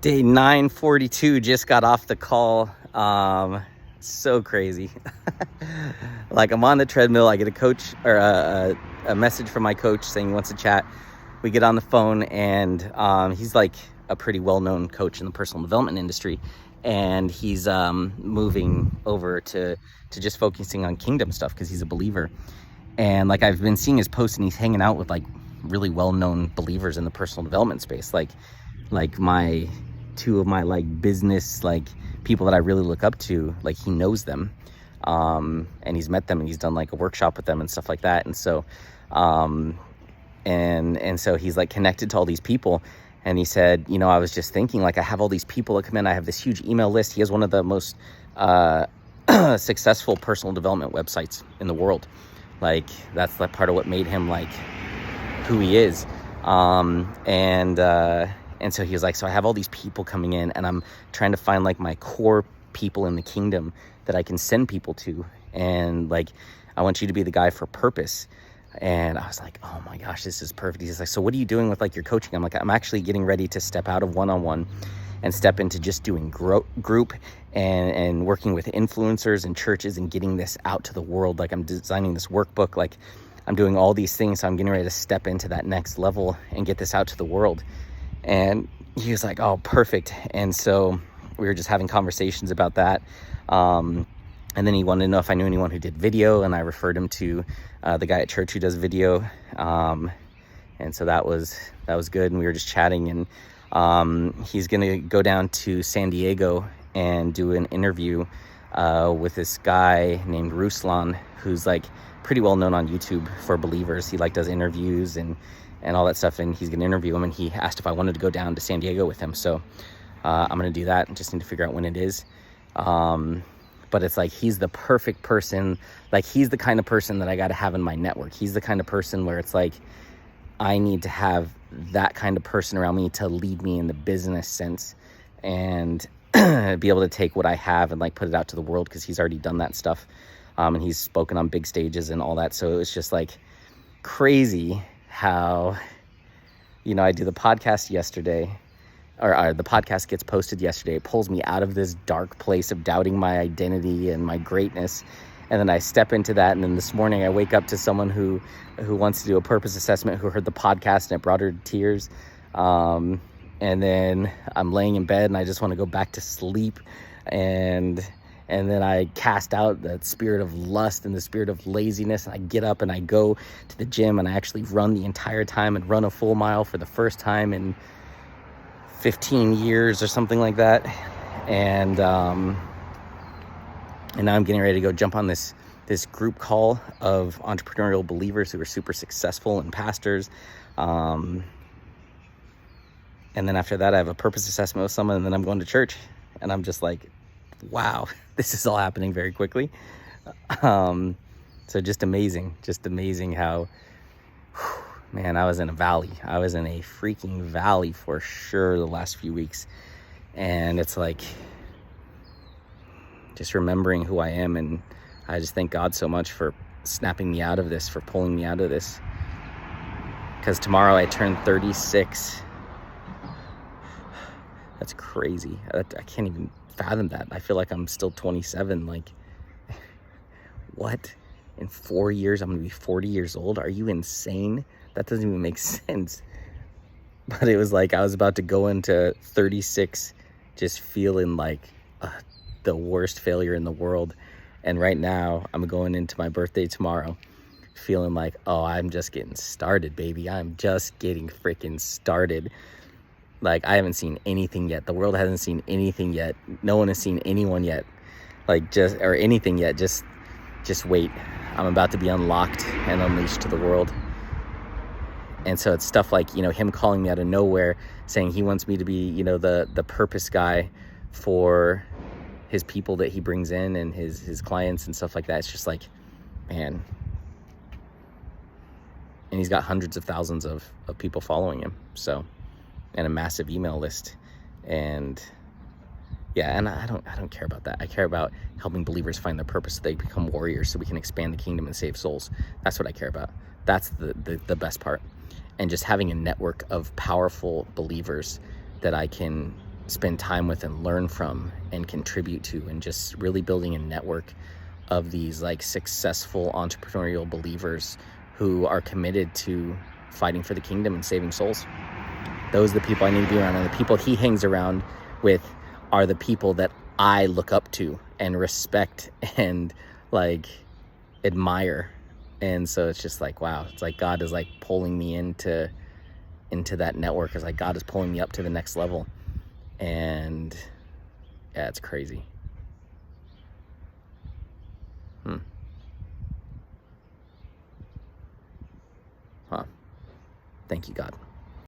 Day 942, just got off the call. So crazy. Like, I'm on the treadmill, I get a coach or a message from my coach saying he wants to chat. We get on the phone, and he's like a pretty well-known coach in the personal development industry, and he's moving over to just focusing on kingdom stuff because he's a believer. And like, I've been seeing his posts, and he's hanging out with like really well-known believers in the personal development space, like my two of my like business like people that I really look up to. Like, he knows them, and he's met them, and he's done like a workshop with them and stuff like that. And so and so he's like connected to all these people. And he said, I was just thinking, like, I have all these people that come in. I have this huge email list. He has one of the most successful personal development websites in the world. Like, that's like part of what made him like who he is. And so he was like, so I have all these people coming in, and I'm trying to find like my core people in the kingdom that I can send people to. And like, I want you to be the guy for purpose. And I was like, oh my gosh, this is perfect. He's like, so what are you doing with like your coaching? I'm like, I'm actually getting ready to step out of one-on-one and step into just doing group and working with influencers and churches and getting this out to the world. Like, I'm designing this workbook, like I'm doing all these things. So I'm getting ready to step into that next level and get this out to the world. And he was like, oh, perfect. And so we were just having conversations about that. And then he wanted to know if I knew anyone who did video, and I referred him to the guy at church who does video. And so that was good. And we were just chatting, and he's going to go down to San Diego and do an interview with this guy named Ruslan, who's like pretty well known on YouTube for believers. He like does interviews and all that stuff, and he's gonna interview him, and he asked if I wanted to go down to San Diego with him. So I'm gonna do that, and just need to figure out when it is. But it's like, he's the perfect person. Like, he's the kind of person that I gotta have in my network. He's the kind of person where it's like, I need to have that kind of person around me to lead me in the business sense, and be able to take what I have and like put it out to the world, because he's already done that stuff. And he's spoken on big stages and all that. So it was just like crazy how, I do the podcast yesterday, or the podcast gets posted yesterday. It pulls me out of this dark place of doubting my identity and my greatness. And then I step into that. And then this morning I wake up to someone who wants to do a purpose assessment, who heard the podcast, and it brought her to tears. And then I'm laying in bed, and I just want to go back to sleep. And then I cast out that spirit of lust and the spirit of laziness, and I get up and I go to the gym, and I actually run the entire time and run a full mile for the first time in 15 years or something like that. And now I'm getting ready to go jump on this group call of entrepreneurial believers who are super successful and pastors. And then after that, I have a purpose assessment with someone, and then I'm going to church. And I'm just like, wow, this is all happening very quickly. So just amazing how, man, I was in a valley. I was in a freaking valley for sure the last few weeks. And it's like, just remembering who I am. And I just thank God so much for snapping me out of this, for pulling me out of this. Because tomorrow I turn 36. That's crazy. I can't even fathom that. I feel like I'm still 27. Like, what? In 4 years I'm gonna be 40 years old? Are you insane? That doesn't even make sense. But it was like I was about to go into 36 just feeling like the worst failure in the world. And right now I'm going into my birthday tomorrow feeling like, oh, I'm just getting started, baby. I'm just getting freaking started. Like, I haven't seen anything yet. The world hasn't seen anything yet. No one has seen anyone yet. Or anything yet. Just wait. I'm about to be unlocked and unleashed to the world. And so it's stuff like, him calling me out of nowhere, saying he wants me to be, the purpose guy for his people that he brings in and his clients and stuff like that. It's just like, man. And he's got hundreds of thousands of people following him. So, and a massive email list. And yeah, and I don't care about that. I care about helping believers find their purpose so they become warriors, so we can expand the kingdom and save souls. That's what I care about. That's the best part. And just having a network of powerful believers that I can spend time with and learn from and contribute to, and just really building a network of these like successful entrepreneurial believers who are committed to fighting for the kingdom and saving souls. Those are the people I need to be around, and the people he hangs around with are the people that I look up to and respect and like admire. And so it's just like, wow, it's like God is like pulling me into that network. It's like God is pulling me up to the next level. And yeah, it's crazy. Huh. Thank you, God.